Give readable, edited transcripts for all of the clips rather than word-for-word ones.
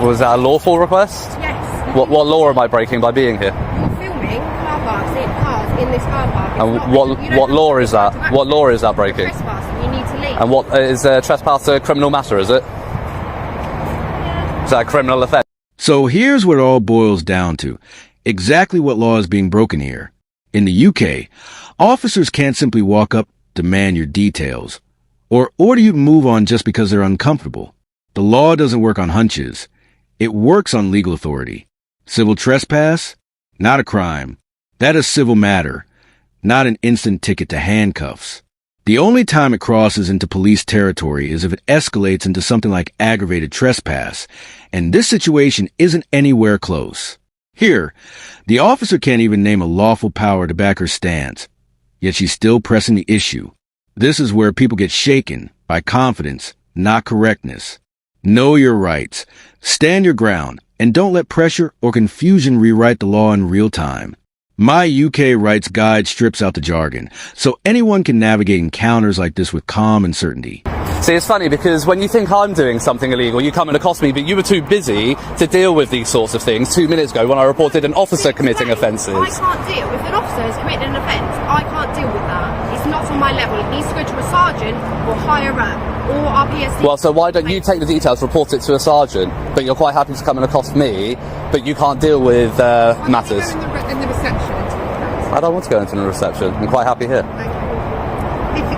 Was that a lawful request? Yes. What law am I breaking by being here? You're filming car parks in this car park. And what law is that? What law is that breaking? Trespassing, you need to leave. And what is trespass a criminal matter, is it? Is that a criminal offence? So here's what it all boils down to. Exactly what law is being broken here. In the UK, officers can't simply walk up, demand your details, or order you to move on just because they're uncomfortable. The law doesn't work on hunches. It works on legal authority. Civil trespass? Not a crime. That is civil matter, not an instant ticket to handcuffs. The only time it crosses into police territory is if it escalates into something like aggravated trespass, and this situation isn't anywhere close. Here, the officer can't even name a lawful power to back her stance, yet she's still pressing the issue. This is where people get shaken by confidence, not correctness. Know your rights, stand your ground, and don't let pressure or confusion rewrite the law in real time. My UK Rights Guide strips out the jargon, so anyone can navigate encounters like this with calm and certainty. See, it's funny because when you think I'm doing something illegal, you come and accost me, but you were too busy to deal with these sorts of things 2 minutes ago when I reported an officer committing offences. I can't deal. If an officer has committed an offence, I can't deal with that. It's not on my level. It needs to go to a sergeant or higher up or our PSD. Well, so why don't you take the details, report it to a sergeant, but you're quite happy to come and accost me, but you can't deal with matters? In the reception. I don't want to go into the reception. I'm quite happy here. Okay.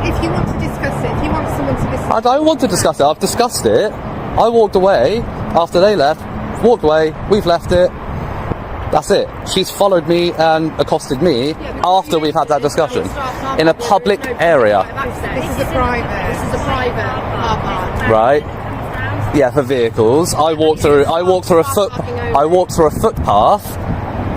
If you want to discuss it, if you want someone to discuss it. I don't want to discuss it. I've discussed it. I walked away after they left. Walked away. We've left it. That's it. She's followed me and accosted me after we've had that discussion in a public area. This is a private car park. Right. Yeah, for vehicles. I walked through a footpath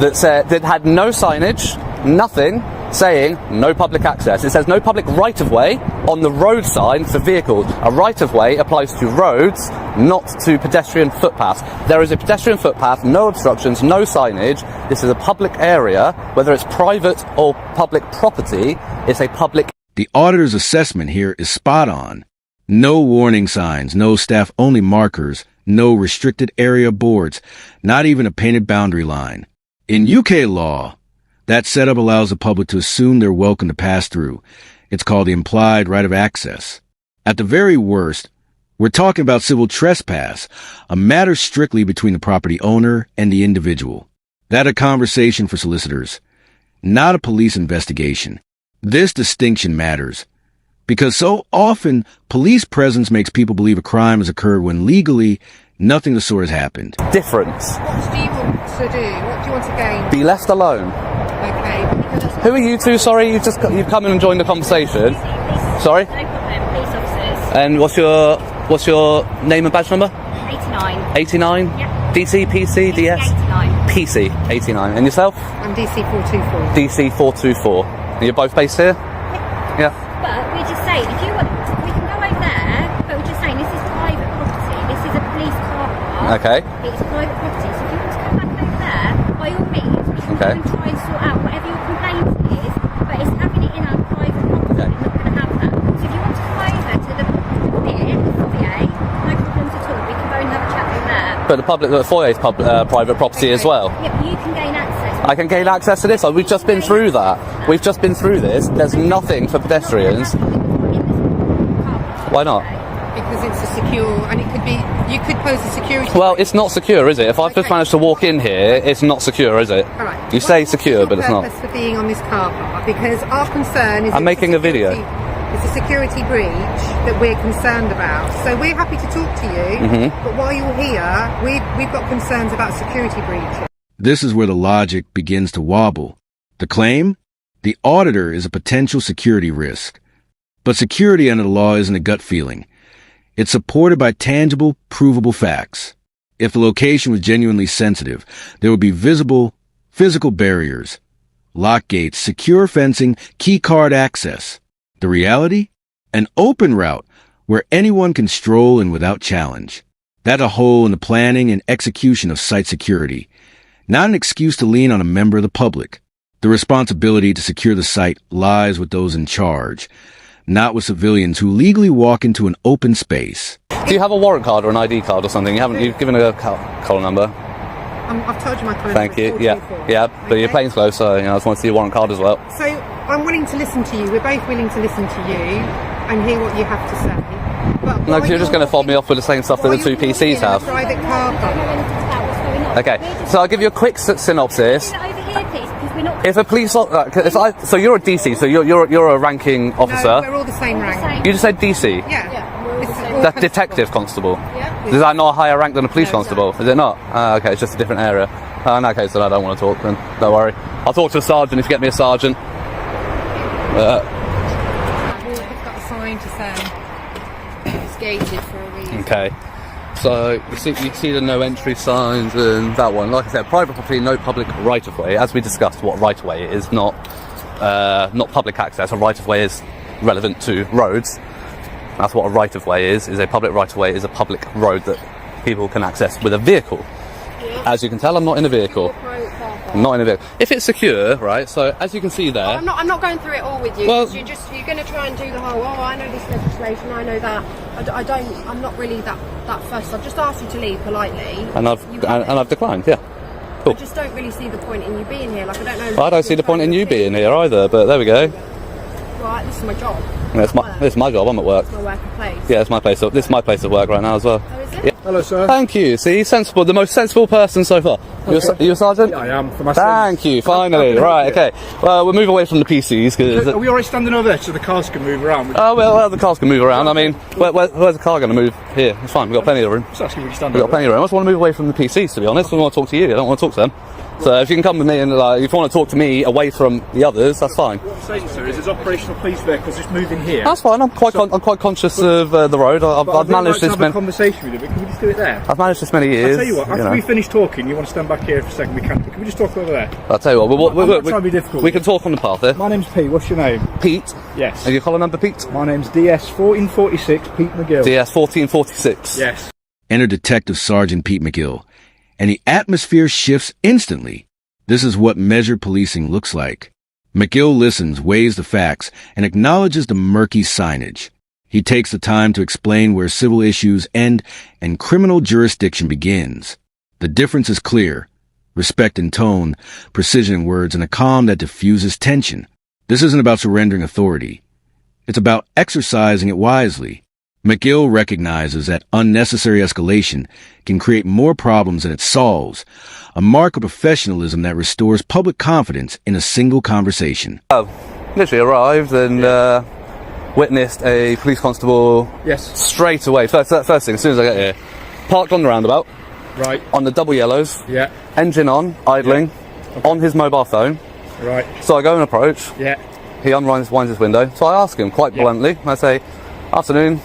that had no signage, nothing, saying no public access. It says no public right-of-way on the road sign for vehicles. A right-of-way applies to roads, not to pedestrian footpaths. There is a pedestrian footpath, no obstructions, no signage. This is a public area. Whether it's private or public property, it's a public... The auditor's assessment here is spot on. No warning signs, no staff-only markers, no restricted area boards, not even a painted boundary line. In UK law, that setup allows the public to assume they're welcome to pass through. It's called the implied right of access. At the very worst, we're talking about civil trespass, a matter strictly between the property owner and the individual. That's a conversation for solicitors, not a police investigation. This distinction matters, because so often police presence makes people believe a crime has occurred when legally nothing of the sort has happened. Difference. What do you want to do? What do you want to gain? Be left alone. Okay. Who are you two? Sorry, you've come in and joined the conversation. Sorry? No problem, police officers. And what's your name and badge number? 89. 89? Yeah. DC, PC, DS? 89. PC, 89. And yourself? I'm DC 424. DC 424. And you're both based here? Yeah. But we're just saying, if you want, we can go over there, but we're just saying this is private property. This is a police car park. Okay. It's private property. So if you want to come back over there, by all means, we can Okay. go and try and sort out whatever your complaint is, but it's having it in our private property. Okay. We're not going to have that. So if you want to come over to the foyer, no problems at all. We can go and have a chat over there. But the foyer is private property as well. Yeah, but you can gain access. I can gain access to this. We've just been through that. We've just been through this. There's nothing for pedestrians. Why not? Because it's a secure, and it could be, you could pose a security. Well, it's not secure, is it? If I've just managed to walk in here, it's not secure, is it? All right. You say secure, but it's not. What's your purpose for being on this car park? Because our concern is... I'm making a video. It's a security breach that we're concerned about. So we're happy to talk to you, but while you're here, we've got concerns about security breach. This is where the logic begins to wobble. The claim? The auditor is a potential security risk. But security under the law isn't a gut feeling. It's supported by tangible, provable facts. If the location was genuinely sensitive, there would be visible, physical barriers, lock gates, secure fencing, key card access. The reality? An open route where anyone can stroll in without challenge. That's a hole in the planning and execution of site security. Not an excuse to lean on a member of the public. The responsibility to secure the site lies with those in charge, not with civilians who legally walk into an open space. Do you have a warrant card or an ID card or something? You've given a collar number. I've told you my colour Thank number. you. Yeah, 424. yeah. But Okay? your plane's closed, so I just want to see your warrant card as well. So I'm willing to listen to you. We're both willing to listen to you and hear what you have to say. But No, because you're just going to fob me off with the same stuff that the two PCs have. Private car I don't know park. anything about what's going on. Okay, We're just- so I'll give you a quick synopsis. Over here, please, because we're not. If a police, so you're a DC, so you're a ranking No, officer. we're all the same rank. same. You just said DC. Yeah. we're all This the is same. all That's detective constable. Yeah. Is that not a higher rank than a police No, it's constable? not. Is it not? Okay, it's just a different area. In that case, then I don't want to talk. Then don't worry. I'll talk to a sergeant if you get me a sergeant. We've got a sign to say it's gated for a reason. Okay. So you see the no entry signs and that one. Like I said, private property, no public right of way. As we discussed, what right of way is not public access. A right of way is relevant to roads. That's what a right of way is. Is a public right of way is a public road that people can access with a vehicle. As you can tell, I'm not in a vehicle. I'm not in a vehicle. If it's secure, right? So as you can see there. I'm not going through it all with you. Well- 'Cause you're going to try and do the whole. Oh, I know this legislation. I know that. I'm not really that fussed. I've just asked you to leave politely. And I've declined. Yeah. I just don't really see the point in you being here. Like I don't know. Well, I don't see the point in you being here either. But there we go. Right, this is my job. It's my job. I'm at work. It's my working place. Yeah, it's my place. This is my place of work right now as well. Oh, is it? Yeah. Hello, sir. Thank you. See, sensible. The most sensible person so far. You a sergeant? I am for my Thank you. Finally. Right. Okay. Well, we'll move away from the PCs because. Are we already standing over there so the cars can move around? Oh well, the cars can move around. I mean, where's the car going to move? Here, it's fine. We've got plenty of room. It's actually really standing We've got over plenty of room. I just want to move away from the PCs, to be honest. I want to talk to you. I don't want to talk to them. So if you can come with me and if you want to talk to me away from the others, that's fine. What I'm saying, sir, is there's operational police vehicles just moving here. That's fine. I'm quite conscious of the road. I've managed this have a conversation with you, but can we just do it there? I've managed this many years. I'll tell you what, after we finish talking, you want to stand back here for a second, we can. Can we just talk over there? I'll tell you what. I'm not trying to be difficult. We can talk on the path there. My name's Pete, what's your name? Pete. Yes. And your collar number, Pete? My name's DS1446, Pete McGill. DS 1446. Yes. Enter Detective Sergeant Pete McGill, and the atmosphere shifts instantly. This is what measured policing looks like. McGill listens, weighs the facts, and acknowledges the murky signage. He takes the time to explain where civil issues end and criminal jurisdiction begins. The difference is clear. Respect in tone, precision in words, and a calm that diffuses tension. This isn't about surrendering authority. It's about exercising it wisely. McGill recognizes that unnecessary escalation can create more problems than it solves, a mark of professionalism that restores public confidence in a single conversation. Literally arrived and witnessed a police constable Yes. straight away. First thing, as soon as I get here, parked on the roundabout, Right. on the double yellows, Yeah. engine on, idling, on his mobile phone. Right. So I go and approach. Yeah. He winds his window. So I ask him quite bluntly. I say, "Afternoon.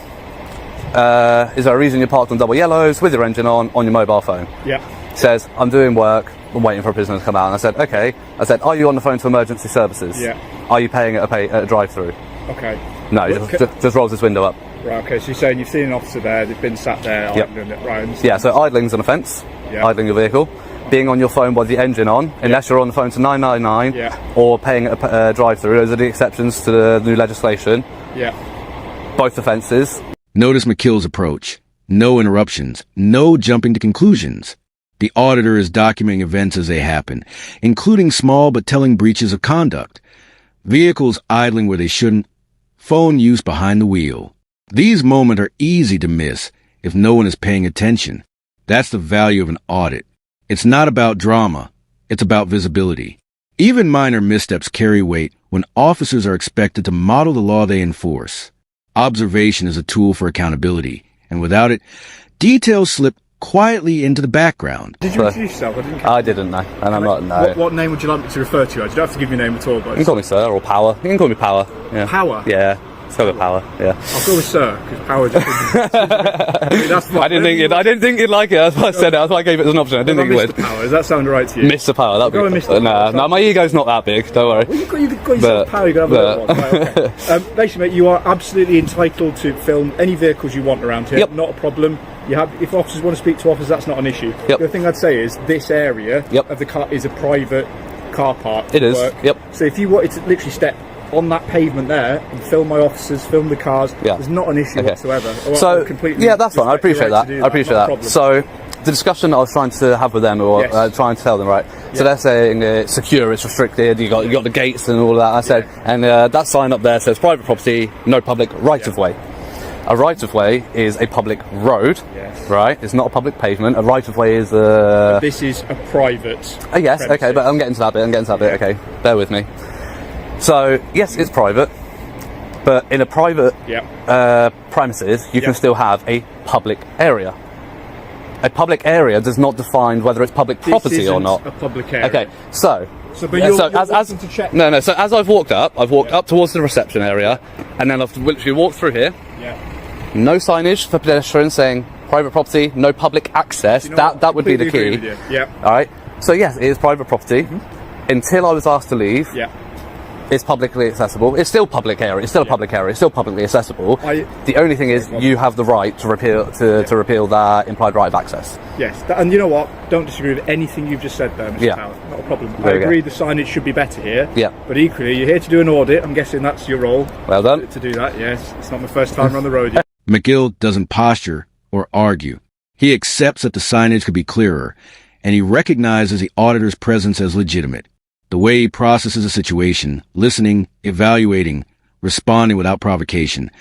Is there a reason you're parked on double yellows with your engine on your mobile phone?" Yeah. He says, "I'm doing work. I'm waiting for a prisoner to come out." And I said, "Okay." I said, "Are you on the phone to emergency services? Yeah. Are you paying at a drive-through?" Okay. No, he just rolls his window up. Right, okay, so you're saying you've seen an officer there, they've been sat there, Yep. idling it, right? understand. Yeah, so idling's an offence. Yeah. Idling your vehicle. Being on your phone with the engine on, unless you're on the phone to 999, Yeah. or paying at a drive-through. Those are the exceptions to the new legislation. Yeah. Both offences. Notice McGill's approach. No interruptions, no jumping to conclusions. The auditor is documenting events as they happen, including small but telling breaches of conduct. Vehicles idling where they shouldn't, phone use behind the wheel. These moments are easy to miss if no one is paying attention. That's the value of an audit. It's not about drama, it's about visibility. Even minor missteps carry weight when officers are expected to model the law they enforce. Observation is a tool for accountability, and without it, details slip quietly into the background. Did you introduce yourself? I didn't catch I didn't know, and I'm not. No. What name would you like me to refer to you as? You don't have to give your name at all, You but can call me Sir or Power. You can call me Power. Yeah. Power? Yeah. Let's go with Power. Yeah. I'll go with Sir, because Power just I mean, that's I didn't think you'd like it. That's why I said it. That's why I gave it as an option. I didn't think you Mr. would. Power, does that sound right to you? Mr. Power. That'd Go be with Mr. Nah, Power. no, my ego's not that big. Don't worry. Well, you've got yourself Power, you can have a little one. Right, okay. Basically, mate, you are absolutely entitled to film any vehicles you want around here. Yep. Not a problem. You have, if officers want to speak to officers, that's not an issue. Yep. The other thing I'd say is this area Yep. of the car is a private car park. It is. Work. Yep. So if you wanted to literally step on that pavement there and film my officers, film the cars. Yeah. There's not an issue whatsoever. So, completely yeah, that's fine. I appreciate that. I appreciate not a that. problem. So, the discussion I was trying to have with them, or trying to tell them, right? So they're saying it's secure, it's restricted. You got the gates and all of that. I said, and that sign up there says private property, no public right of way. A right of way is a public road, right? It's not a public pavement. A right of way is a. This is a private. Yes, okay, but I'm getting to that bit. Okay, bear with me. So yes, it's private, but in a private premises, you can still have a public area. A public area does not define whether it's public property or not. A public area. Okay, so but you're wanting to check. No. So as I've walked up towards the reception area, and then I've literally walked through here. Yeah. No signage for pedestrians saying private property, no public access. That would be the key. Yeah. All right. So yes, it is private property. Until I was asked to leave. Yeah. It's publicly accessible. It's still public area. It's still a public area. It's still publicly accessible. The only thing is, you have the right to repeal repeal that implied right of access. Yes, and you know what? Don't disagree with anything you've just said there, Mr. Powell. Not a problem. I agree the signage should be better here. Yeah. But equally, you're here to do an audit. I'm guessing that's your role. Well done. To do that, yes. It's not my first time on the road yet. McGill doesn't posture or argue. He accepts that the signage could be clearer, and he recognizes the auditor's presence as legitimate. The way he processes a situation, listening, evaluating, responding without provocation,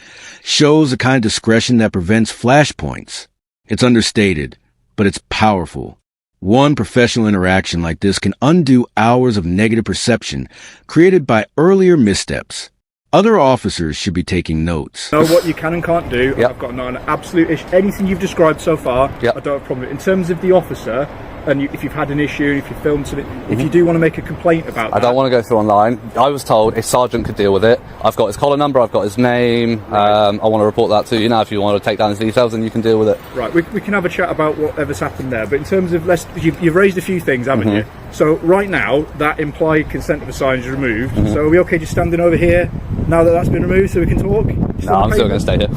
shows the kind of discretion that prevents flashpoints. It's understated, but it's powerful. One professional interaction like this can undo hours of negative perception created by earlier missteps. Other officers should be taking notes. Know what you can and can't do. I've got an absolute issue. Anything you've described so far, I don't have a problem with. In terms of the officer, and if you've had an issue, if you filmed something, if you do want to make a complaint about that. I don't want to go through online. I was told a sergeant could deal with it. I've got his collar number, I've got his name. I want to report that to you now. If you want to take down his details, then you can deal with it. Right, we can have a chat about whatever's happened there. But in terms of, you've raised a few things, haven't you? So right now, that implied consent of a sign is removed. So are we okay just standing over here now that that's been removed so we can talk? No, I'm still going to stay here.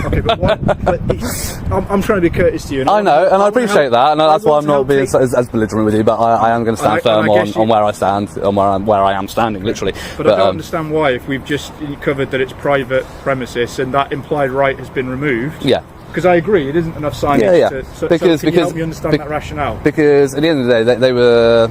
Okay, but I'm trying to be courteous to you. I know, and I appreciate that, and that's why I'm not being as belligerent with you. But I am going to stand firm on where I stand, on where I am standing, literally. But I don't understand why, if we've just covered that it's private premises and that implied right has been removed. Yeah. Because I agree, it isn't enough signage. So can you help me understand that rationale? Because at the end of the day, they were.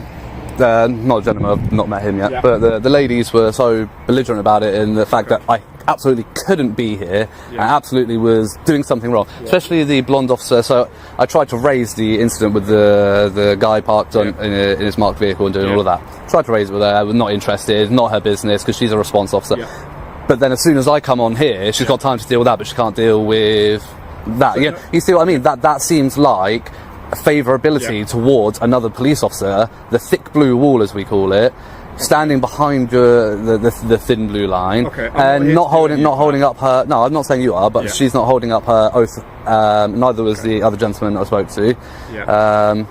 Not a gentleman, I've not met him yet, but the ladies were so belligerent about it, and the fact that I absolutely couldn't be here and absolutely was doing something wrong, especially the blonde officer. So I tried to raise the incident with the guy parked in his marked vehicle and doing all of that. Tried to raise it with her, I was not interested, not her business, because she's a response officer. But then as soon as I come on here, she's got time to deal with that, but she can't deal with that. So you see what I mean? That seems like favourability towards another police officer, the thick blue wall as we call it, standing behind the thin blue line, and not holding up her. No, I'm not saying you are, but she's not holding up her oath. Neither was the other gentleman I spoke to.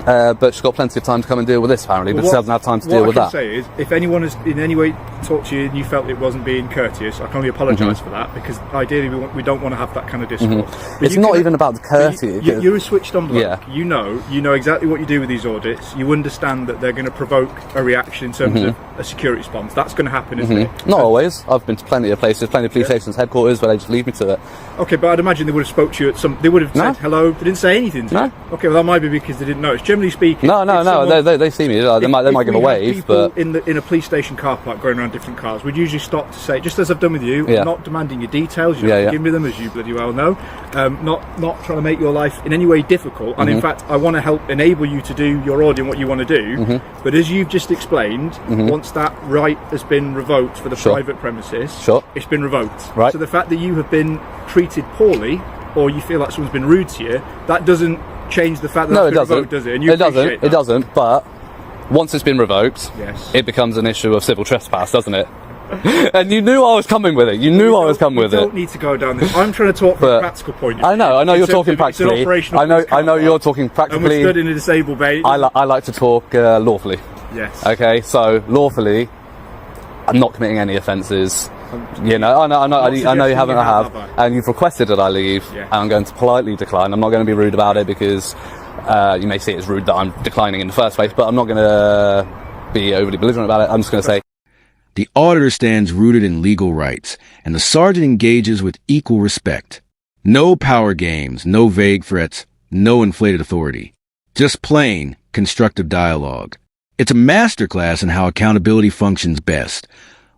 But she's got plenty of time to come and deal with this, apparently, but she doesn't have time to deal with that. What I can say is, if anyone has in any way talked to you and you felt it wasn't being courteous, I can only apologise for that, because ideally we don't want to have that kind of discourse. It's not even about the courtesy. You're a switched on bloke. You know exactly what you do with these audits. You understand that they're going to provoke a reaction in terms of a security response. That's going to happen, isn't it? Not always. I've been to plenty of places, plenty of police stations, headquarters, where they just leave me to it. Okay, but I'd imagine they would have spoke to you at some. They would have said hello. They didn't say anything to you. Okay, well that might be because they didn't notice. Generally speaking, no. They see me. They might give a wave. But in a police station car park going around different cars, we'd usually stop to say, just as I've done with you, I'm not demanding your details. You don't have to give me them, as you bloody well know. Not trying to make your life in any way difficult. And in fact, I want to help enable you to do your audit and what you want to do. But as you've just explained, once that right has been revoked for the private premises, it's been revoked. Right. So the fact that you have been treated poorly, or you feel like someone's been rude to you, that doesn't change the fact that it's been revoked, does it? And you it doesn't. But once it's been revoked, it becomes an issue of civil trespass, doesn't it? And you knew I was coming with it. You knew I was coming with it. You don't need to go down this. I'm trying to talk from a practical point of view. I know you're talking practically. I know you're talking practically. And we're stood in a disabled bay. I like to talk lawfully. Yes. Okay, so lawfully, I'm not committing any offences. I know you haven't. I have, and you've requested that I leave, and I'm going to politely decline. I'm not going to be rude about it, because you may see it as rude that I'm declining in the first place, but I'm not going to be overly belligerent about it. I'm just going to say, The auditor stands rooted in legal rights, and the sergeant engages with equal respect. No power games, no vague threats, no inflated authority. Just plain, constructive dialogue. It's a masterclass in how accountability functions best,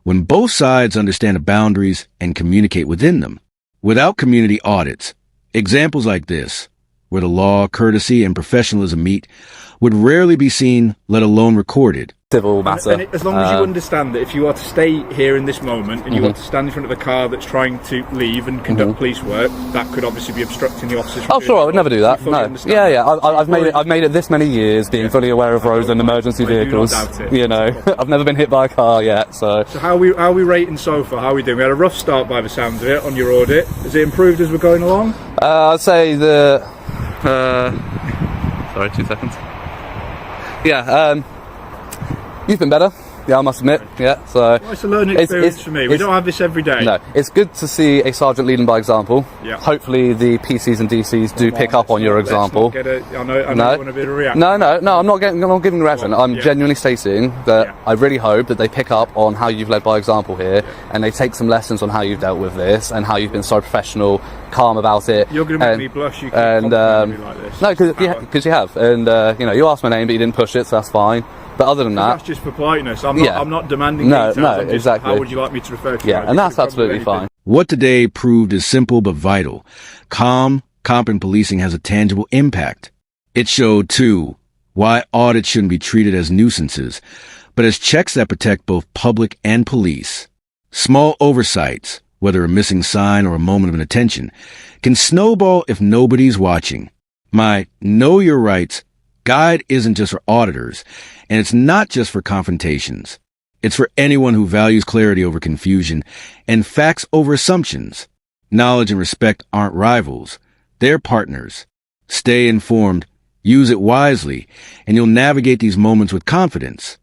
when both sides understand the boundaries and communicate within them. Without community audits, examples like this, where the law, courtesy, and professionalism meet, would rarely be seen, let alone recorded. Civil matter. And as long as you understand that if you are to stay here in this moment and you are to stand in front of a car that's trying to leave and conduct police work, that could obviously be obstructing the officers. Oh, sure, I would never do that. No. Yeah. I've made it this many years, being fully aware of roads and emergency vehicles. You know, I've never been hit by a car yet. So how are we rating so far? How are we doing? We had a rough start by the sounds of it on your audit. Has it improved as we're going along? I'd say sorry, 2 seconds. Yeah. You've been better. Yeah, I must admit. Yeah, so well, it's a learning experience for me. We don't have this every day. No, it's good to see a sergeant leading by example. Yeah. Hopefully, the PCs and DCs do pick up on your example. I know you want a bit of a reaction. No, I'm not giving a reaction. I'm genuinely stating that I really hope that they pick up on how you've led by example here, and they take some lessons on how you've dealt with this and how you've been so professional, calm about it. You're going to make me blush. You can compliment me like this. No, because you have, and you asked my name, but you didn't push it, so that's fine. But other than that, that's just for politeness. I'm not demanding details. No, exactly. How would you like me to refer to you? Yeah, and that's absolutely fine. What today proved is simple but vital. Competent policing has a tangible impact. It showed, too, why audits shouldn't be treated as nuisances, but as checks that protect both public and police. Small oversights, whether a missing sign or a moment of inattention, can snowball if nobody's watching. My Know Your Rights guide isn't just for auditors, and it's not just for confrontations. It's for anyone who values clarity over confusion and facts over assumptions. Knowledge and respect aren't rivals. They're partners. Stay informed, use it wisely, and you'll navigate these moments with confidence.